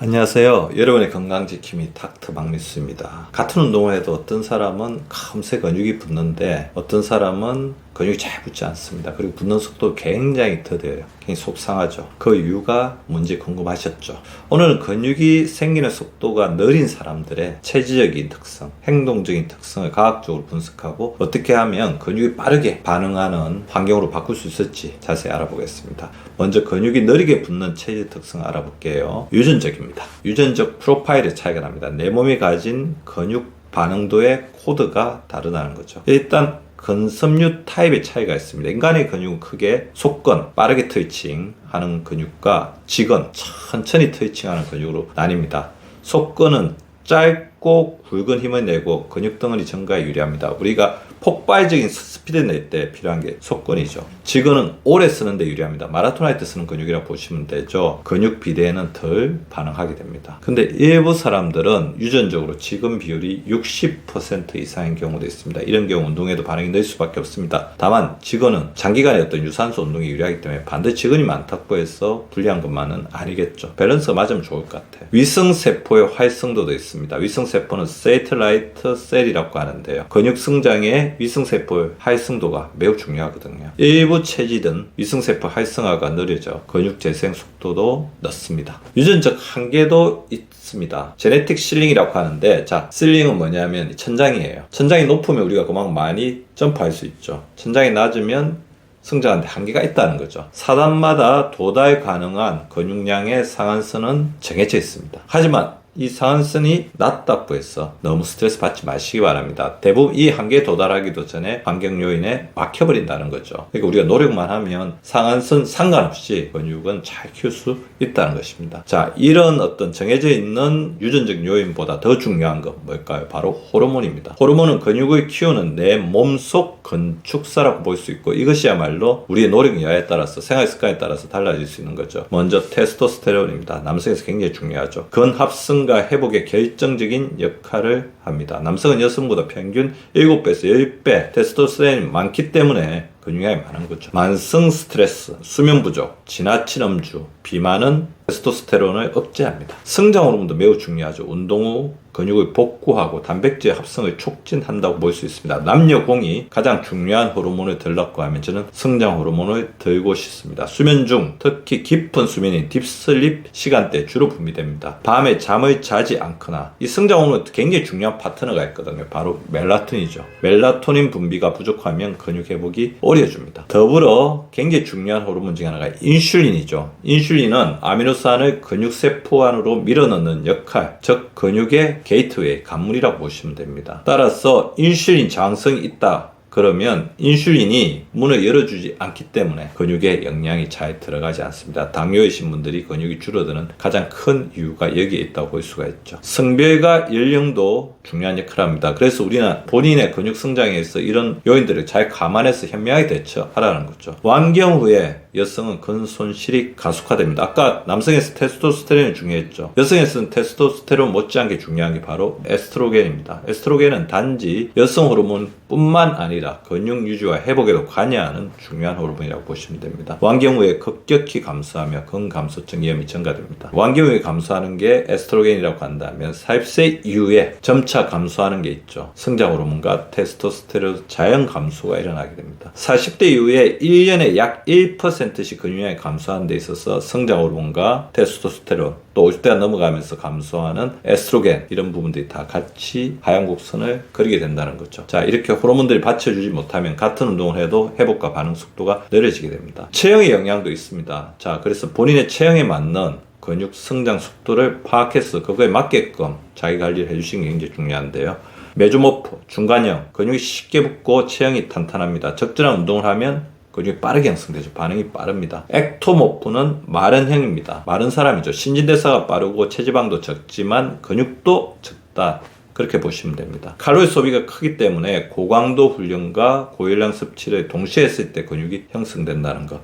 안녕하세요. 여러분의 건강지킴이 닥터 박미수입니다. 같은 운동을 해도 어떤 사람은 금세 근육이 붙는데 어떤 사람은 근육이 잘 붙지 않습니다. 그리고 붙는 속도 굉장히 더뎌요. 굉장히 속상하죠. 그 이유가 뭔지 궁금하셨죠? 오늘은 근육이 생기는 속도가 느린 사람들의 체질적인 특성, 행동적인 특성을 과학적으로 분석하고 어떻게 하면 근육이 빠르게 반응하는 환경으로 바꿀 수 있을지 자세히 알아보겠습니다. 먼저 근육이 느리게 붙는 체질 특성 알아볼게요. 유전적입니다. 유전적 프로파일의 차이가 납니다. 내 몸이 가진 근육 반응도의 코드가 다르다는 거죠. 일단 근섬유 타입의 차이가 있습니다. 인간의 근육은 크게 속근, 빠르게 트위칭하는 근육과 직근, 천천히 트위칭하는 근육으로 나뉩니다. 속근은 짧고 굵은 힘을 내고 근육 덩어리 증가에 유리합니다. 우리가 폭발적인 스피드 낼 때 필요한 게 속근이죠. 직근은 오래 쓰는데 유리합니다. 마라톤 할 때 쓰는 근육이라고 보시면 되죠. 근육 비대에는 덜 반응하게 됩니다. 근데 일부 사람들은 유전적으로 직근 비율이 60% 이상인 경우도 있습니다. 이런 경우 운동에도 반응이 늘 수밖에 없습니다. 다만 직근은 장기간의 어떤 유산소 운동에 유리하기 때문에 반드시 직근이 많다고 해서 불리한 것만은 아니겠죠. 밸런스가 맞으면 좋을 것 같아요. 위성세포의 활성도도 있습니다. 위성세포는 세이틀라이트 셀이라고 하는데요. 근육 성장에 위성세포의 활성도가 매우 중요하거든요. 일부 체질은 위성세포 활성화가 느려져 근육 재생 속도도 늦습니다. 유전적 한계도 있습니다. 제네틱 실링이라고 하는데, 자, 실링은 뭐냐면 천장이에요. 천장이 높으면 우리가 그만큼 많이 점프할 수 있죠. 천장이 낮으면 성장하는데 한계가 있다는 거죠. 사단마다 도달 가능한 근육량의 상한선은 정해져 있습니다. 하지만 이 상한선이 낮다고 해서 너무 스트레스 받지 마시기 바랍니다. 대부분 이 한계에 도달하기도 전에 환경 요인에 막혀버린다는 거죠. 그러니까 우리가 노력만 하면 상한선 상관없이 근육은 잘 키울 수 있다는 것입니다. 자, 이런 어떤 정해져 있는 유전적 요인보다 더 중요한 건 뭘까요? 바로 호르몬입니다. 호르몬은 근육을 키우는 내 몸속 건축사라고 볼 수 있고, 이것이야말로 우리의 노력 여하에 따라서, 생활 습관에 따라서 달라질 수 있는 거죠. 먼저 테스토스테론입니다. 남성에서 굉장히 중요하죠. 근합성 회복에 결정적인 역할을 합니다. 남성은 여성보다 평균 7배에서 10배 테스토스테론이 많기 때문에 근육량이 많은 거죠. 만성 스트레스, 수면 부족, 지나친 음주, 비만은 테스토스테론을 억제합니다. 성장 호르몬도 매우 중요하죠. 운동 후 근육을 복구하고 단백질 합성을 촉진한다고 볼 수 있습니다. 남녀 공이 가장 중요한 호르몬을 들라고 하면 저는 성장 호르몬을 들고 싶습니다. 수면 중 특히 깊은 수면인 딥슬립 시간대 주로 분비됩니다. 밤에 잠을 자지 않거나, 이 성장 호르몬은 굉장히 중요한 파트너가 있거든요. 바로 멜라토닌이죠. 멜라토닌 분비가 부족하면 근육 회복이 어려워집니다. 더불어 굉장히 중요한 호르몬 중 하나가 인슐린이죠. 인슐린은 아미노산을 근육세포 안으로 밀어넣는 역할, 즉 근육의 게이트웨이, 관문이라고 보시면 됩니다. 따라서 인슐린 저항성이 있다 그러면 인슐린이 문을 열어주지 않기 때문에 근육에 영양이 잘 들어가지 않습니다. 당뇨이신 분들이 근육이 줄어드는 가장 큰 이유가 여기에 있다고 볼 수가 있죠. 성별과 연령도 중요한 역할을 합니다. 그래서 우리는 본인의 근육 성장에 있어 이런 요인들을 잘 감안해서 현명하게 대처하라는 거죠. 완경 후에 여성은 근손실이 가속화됩니다. 아까 남성에서 테스토스테론이 중요했죠. 여성에서는 테스토스테론 못지않게 중요한 게 바로 에스트로겐입니다. 에스트로겐은 단지 여성 호르몬 뿐만 아니라 근육 유지와 회복에도 관여하는 중요한 호르몬이라고 보시면 됩니다. 완경 후에 급격히 감소하며 근감소증 위험이 증가됩니다. 완경 후에 감소하는 게 에스트로겐이라고 한다면 40세 이후에 점차 감소하는 게 있죠. 성장 호르몬과 테스토스테론 자연 감소가 일어나게 됩니다. 40대 이후에 1년에 약 1%씩 근육량이 감소하는 데 있어서 성장 호르몬과 테스토스테론, 또 50대가 넘어가면서 감소하는 에스트로겐, 이런 부분들이 다 같이 하얀 곡선을 그리게 된다는 거죠. 자, 이렇게 호르몬들이 받쳐주지 못하면 같은 운동을 해도 회복과 반응 속도가 느려지게 됩니다. 체형의 영향도 있습니다. 자, 그래서 본인의 체형에 맞는 근육 성장 속도를 파악해서 그거에 맞게끔 자기 관리를 해주시는 게 굉장히 중요한데요. 메조모프, 중간형, 근육이 쉽게 붙고 체형이 탄탄합니다. 적절한 운동을 하면 근육이 빠르게 형성되죠. 반응이 빠릅니다. 액토모프는 마른형입니다. 마른 사람이죠. 신진대사가 빠르고 체지방도 적지만 근육도 적다, 그렇게 보시면 됩니다. 칼로리 소비가 크기 때문에 고강도 훈련과 고열량 섭취를 동시에 했을 때 근육이 형성된다는 것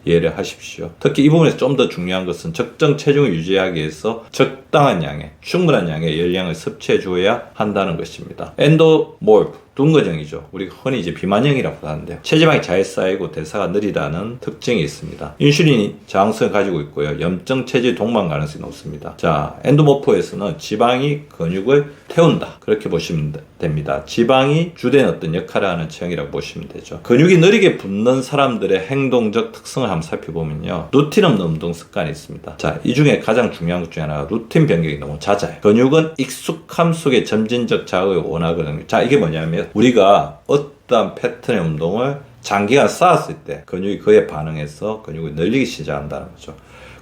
이해를 하십시오. 특히 이 부분에서 좀 더 중요한 것은 적정 체중을 유지하기 위해서 적당한 양의, 충분한 양의 열량을 섭취해 줘야 한다는 것입니다. 엔도몰프, 둔거정이죠. 우리가 흔히 이제 비만형이라고 하는데요. 체지방이 잘 쌓이고 대사가 느리다는 특징이 있습니다. 인슐린이 저항성을 가지고 있고요. 염증 체질 동반 가능성이 높습니다. 자, 엔도모프에서는 지방이 근육을 태운다. 그렇게 보시면 됩니다. 지방이 주된 어떤 역할을 하는 체형이라고 보시면 되죠. 근육이 느리게 붙는 사람들의 행동적 특성을 한번 살펴보면요. 루틴 없는 운동 습관이 있습니다. 자, 이 중에 가장 중요한 것 중에 하나가 루틴 변경이 너무 잦아요. 근육은 익숙함 속에 점진적 자극을 원하거든요. 자, 이게 뭐냐면 우리가 어떠한 패턴의 운동을 장기간 쌓았을 때 근육이 그에 반응해서 근육을 늘리기 시작한다는 거죠.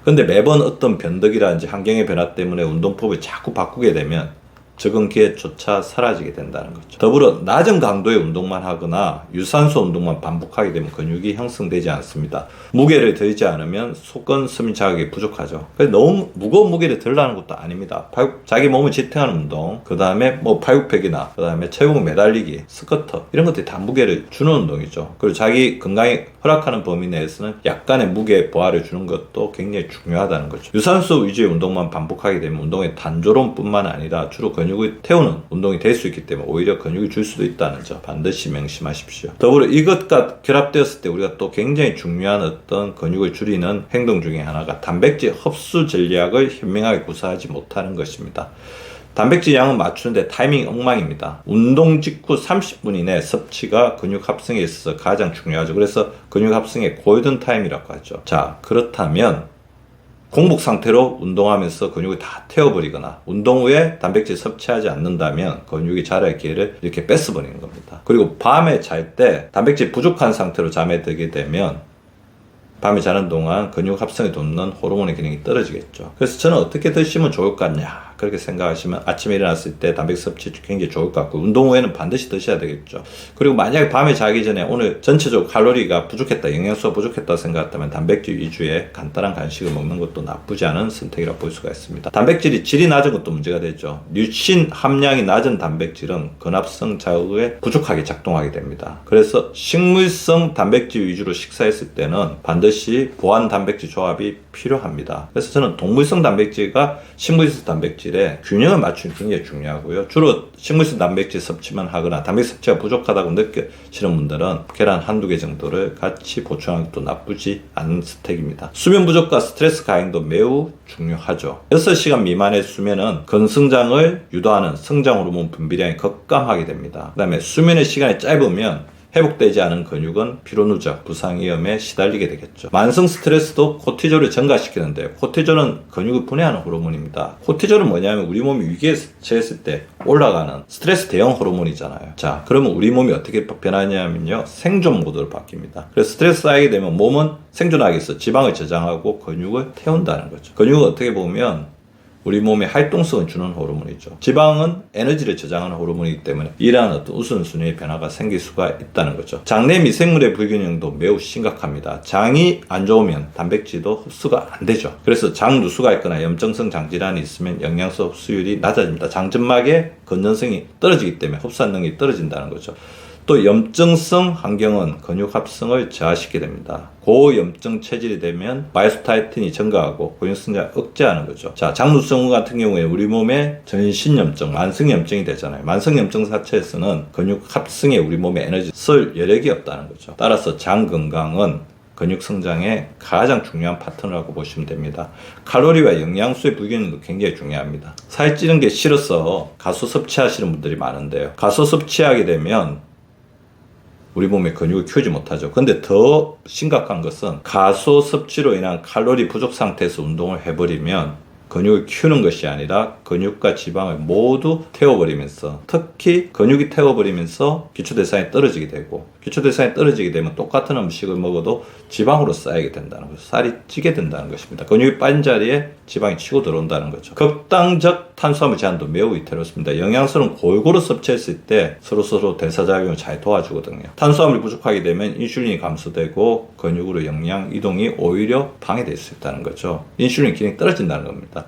근데 매번 어떤 변덕이라든지 환경의 변화 때문에 운동법을 자꾸 바꾸게 되면 적응 기회조차 사라지게 된다는 거죠. 더불어 낮은 강도의 운동만 하거나 유산소 운동만 반복하게 되면 근육이 형성되지 않습니다. 무게를 들지 않으면 속근 스민 자극이 부족하죠. 그래서 너무 무거운 무게를 들라는 것도 아닙니다. 자기 몸을 지탱하는 운동, 그 다음에 뭐 팔굽혀기나 그 다음에 체중 매달리기, 스쿼터 이런 것들이 다 무게를 주는 운동이죠. 그리고 자기 건강에 허락하는 범위 내에서는 약간의 무게 보완을 주는 것도 굉장히 중요하다는 거죠. 유산소 위주의 운동만 반복하게 되면 운동의 단조로움뿐만 아니라 주로 근육을 태우는 운동이 될 수 있기 때문에 오히려 근육이 줄 수도 있다는 점 반드시 명심하십시오. 더불어 이것과 결합되었을 때 우리가 또 굉장히 중요한 어떤 근육을 줄이는 행동 중에 하나가 단백질 흡수 전략을 현명하게 구사하지 못하는 것입니다. 단백질 양은 맞추는데 타이밍이 엉망입니다. 운동 직후 30분 이내 섭취가 근육 합성에 있어서 가장 중요하죠. 그래서 근육 합성의 골든 타임이라고 하죠. 자, 그렇다면 공복 상태로 운동하면서 근육을 다 태워버리거나 운동 후에 단백질 섭취하지 않는다면 근육이 자랄 기회를 이렇게 뺏어버리는 겁니다. 그리고 밤에 잘 때 단백질 부족한 상태로 잠에 들게 되면 밤에 자는 동안 근육 합성에 돕는 호르몬의 기능이 떨어지겠죠. 그래서 저는 어떻게 드시면 좋을 것 같냐 그렇게 생각하시면 아침에 일어났을 때 단백질 섭취 굉장히 좋을 것 같고 운동 후에는 반드시 드셔야 되겠죠. 그리고 만약에 밤에 자기 전에 오늘 전체적으로 칼로리가 부족했다, 영양소가 부족했다 생각했다면 단백질 위주의 간단한 간식을 먹는 것도 나쁘지 않은 선택이라고 볼 수가 있습니다. 단백질이 질이 낮은 것도 문제가 되죠. 류신 함량이 낮은 단백질은 근합성 자극에 부족하게 작동하게 됩니다. 그래서 식물성 단백질 위주로 식사했을 때는 반드시 보완 단백질 조합이 필요합니다. 그래서 저는 동물성 단백질과 식물성 단백질의 균형을 맞추는 게 굉장히 중요하고요. 주로 식물성 단백질 섭취만 하거나 단백질 섭취가 부족하다고 느끼시는 분들은 계란 한두 개 정도를 같이 보충하는 것도 나쁘지 않은 스택입니다. 수면 부족과 스트레스 가행도 매우 중요하죠. 6시간 미만의 수면은 근성장을 유도하는 성장 호르몬 분비량이 급감하게 됩니다. 그 다음에 수면의 시간이 짧으면 회복되지 않은 근육은 피로누적, 부상 위험에 시달리게 되겠죠. 만성 스트레스도 코티졸을 증가시키는데요. 코티졸은 근육을 분해하는 호르몬입니다. 코티졸은 뭐냐면 우리 몸이 위기에 처했을 때 올라가는 스트레스 대형 호르몬이잖아요. 자, 그러면 우리 몸이 어떻게 변하냐면요. 생존 모드로 바뀝니다. 그래서 스트레스 쌓이게 되면 몸은 생존하기 위해서 지방을 저장하고 근육을 태운다는 거죠. 근육은 어떻게 보면 우리 몸에 활동성을 주는 호르몬이죠. 지방은 에너지를 저장하는 호르몬이기 때문에 이러한 어떤 우선순위의 변화가 생길 수가 있다는 거죠. 장내 미생물의 불균형도 매우 심각합니다. 장이 안 좋으면 단백질도 흡수가 안 되죠. 그래서 장 누수가 있거나 염증성 장질환이 있으면 영양소 흡수율이 낮아집니다. 장점막의 건전성이 떨어지기 때문에 흡수한 능력이 떨어진다는 거죠. 또 염증성 환경은 근육 합성을 저하시키게 됩니다. 고염증 체질이 되면 마이오스타틴이 증가하고 근육 성장을 억제하는 거죠. 자, 장누수증후 같은 경우에 우리 몸에 전신염증, 만성염증이 되잖아요. 만성염증 자체에서는 근육 합성에 우리 몸에 에너지 쓸 여력이 없다는 거죠. 따라서 장 건강은 근육 성장의 가장 중요한 파트너라고 보시면 됩니다. 칼로리와 영양소의 불균형도 굉장히 중요합니다. 살찌는 게 싫어서 가수 섭취하시는 분들이 많은데요. 가수 섭취하게 되면 우리 몸의 근육을 키우지 못하죠. 근데 더 심각한 것은 가수 섭취로 인한 칼로리 부족 상태에서 운동을 해버리면 근육을 키우는 것이 아니라 근육과 지방을 모두 태워버리면서 특히 근육이 태워버리면서 기초대사량이 떨어지게 되고 기초대사량이 떨어지게 되면 똑같은 음식을 먹어도 지방으로 쌓이게 된다는 거죠. 살이 찌게 된다는 것입니다. 근육이 빠진 자리에 지방이 치고 들어온다는 거죠. 극단적 탄수화물 제한도 매우 위태롭습니다. 영양소는 골고루 섭취했을 때 서로서로 대사작용을 잘 도와주거든요. 탄수화물이 부족하게 되면 인슐린이 감소되고 근육으로 영양 이동이 오히려 방해될 수 있다는 거죠. 인슐린 기능이 떨어진다는 겁니다.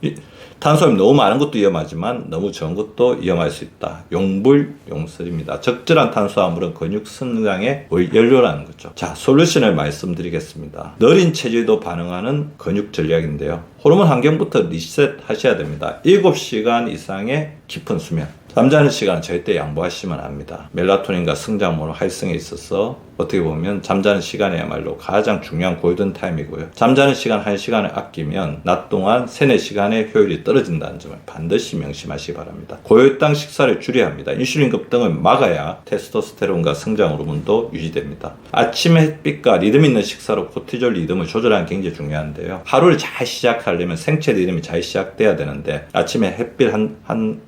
탄수화물이 너무 많은 것도 위험하지만 너무 적은 것도 위험할 수 있다. 용불용설입니다. 적절한 탄수화물은 근육 성장의 연료라는 거죠. 자, 솔루션을 말씀드리겠습니다. 느린 체질도 반응하는 근육 전략인데요. 호르몬 환경부터 리셋 하셔야 됩니다. 7시간 이상의 깊은 수면. 잠자는 시간 절대 양보하시면 안 합니다. 멜라토닌과 성장호르몬 활성에 있어서 어떻게 보면 잠자는 시간이야말로 가장 중요한 골든타임이고요. 잠자는 시간 1시간을 아끼면 낮 동안 3, 4시간의 효율이 떨어진다는 점을 반드시 명심하시기 바랍니다. 고혈당 식사를 줄여야 합니다. 인슐린 급등을 막아야 테스토스테론과 성장호르몬도 유지됩니다. 아침에 햇빛과 리듬 있는 식사로 코티졸 리듬을 조절하는 게 굉장히 중요한데요. 하루를 잘 시작하려면 생체 리듬이 잘 시작돼야 되는데 아침에 햇빛 한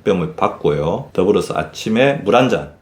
뼘을 받고요. 더불어서 아침에 물 한 잔,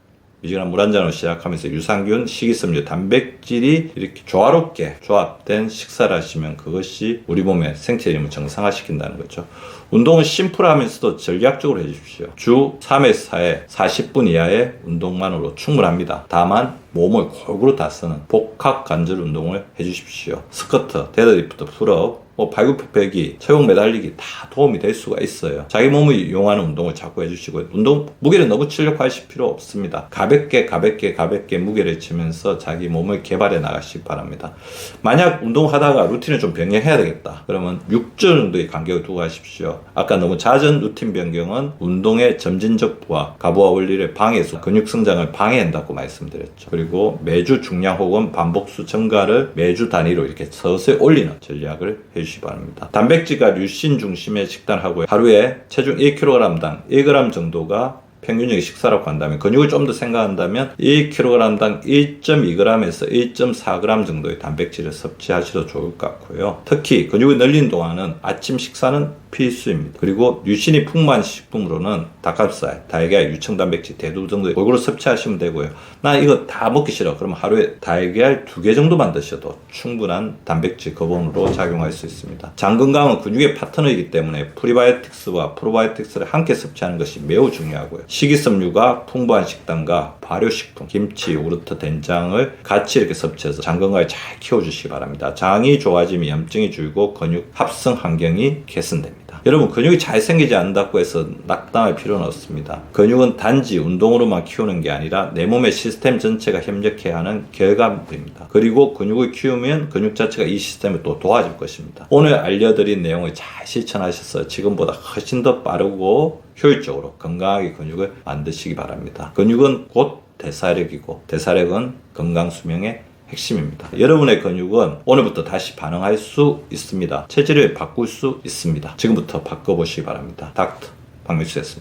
미지근한 물 한 잔으로 시작하면서 유산균, 식이섬유, 단백질이 이렇게 조화롭게 조합된 식사를 하시면 그것이 우리 몸의 생체 리듬을 정상화시킨다는 거죠. 운동은 심플하면서도 전략적으로 해주십시오. 주 3회에서 4회 40분 이하의 운동만으로 충분합니다. 다만 몸을 골고루 다 쓰는 복합 관절 운동을 해주십시오. 스쿼트, 데드리프트, 풀업, 발굽혀펴기, 체육 매달리기 다 도움이 될 수가 있어요. 자기 몸을 이용하는 운동을 자꾸 해주시고 운동 무게를 너무 출력하실 필요 없습니다. 가볍게 무게를 치면서 자기 몸을 개발해 나가시기 바랍니다. 만약 운동하다가 루틴을 좀 변경해야 되겠다. 그러면 6주 정도의 간격을 두고 하십시오. 아까 너무 잦은 루틴 변경은 운동의 점진적 부하, 가부화 원리를 방해해서 근육 성장을 방해한다고 말씀드렸죠. 그리고 매주 중량 혹은 반복수 증가를 매주 단위로 이렇게 서서히 올리는 전략을 해주시기 바랍니다. 단백질과 류신 중심의 식단을 하고요. 하루에 체중 1kg당 1g 정도가 평균적인 식사라고 한다면 근육을 좀 더 생각한다면 1kg당 1.2g에서 1.4g 정도의 단백질을 섭취하셔도 좋을 것 같고요. 특히 근육을 늘린 동안은 아침 식사는 필수입니다. 그리고 류신이 풍부한 식품으로는 닭가슴살, 달걀, 유청단백질, 대두 정도 골고루 섭취하시면 되고요. 나 이거 다 먹기 싫어. 그럼 하루에 달걀 2개 정도만 드셔도 충분한 단백질 거본으로 작용할 수 있습니다. 장 건강은 근육의 파트너이기 때문에 프리바이오틱스와 프로바이오틱스를 함께 섭취하는 것이 매우 중요하고요. 식이섬유가 풍부한 식단과 발효식품, 김치, 요구르트, 된장을 같이 이렇게 섭취해서 장 건강을 잘 키워주시기 바랍니다. 장이 좋아지면 염증이 줄고 근육 합성 환경이 개선됩니다. 여러분, 근육이 잘 생기지 않는다고 해서 낙담할 필요는 없습니다. 근육은 단지 운동으로만 키우는 게 아니라 내 몸의 시스템 전체가 협력해야 하는 결과물입니다. 그리고 근육을 키우면 근육 자체가 이 시스템을 또 도와줄 것입니다. 오늘 알려드린 내용을 잘 실천하셔서 지금보다 훨씬 더 빠르고 효율적으로 건강하게 근육을 만드시기 바랍니다. 근육은 곧 대사력이고 대사력은 건강 수명의 핵심입니다. 여러분의 근육은 오늘부터 다시 반응할 수 있습니다. 체질을 바꿀 수 있습니다. 지금부터 바꿔보시기 바랍니다. 닥터 박명수였습니다.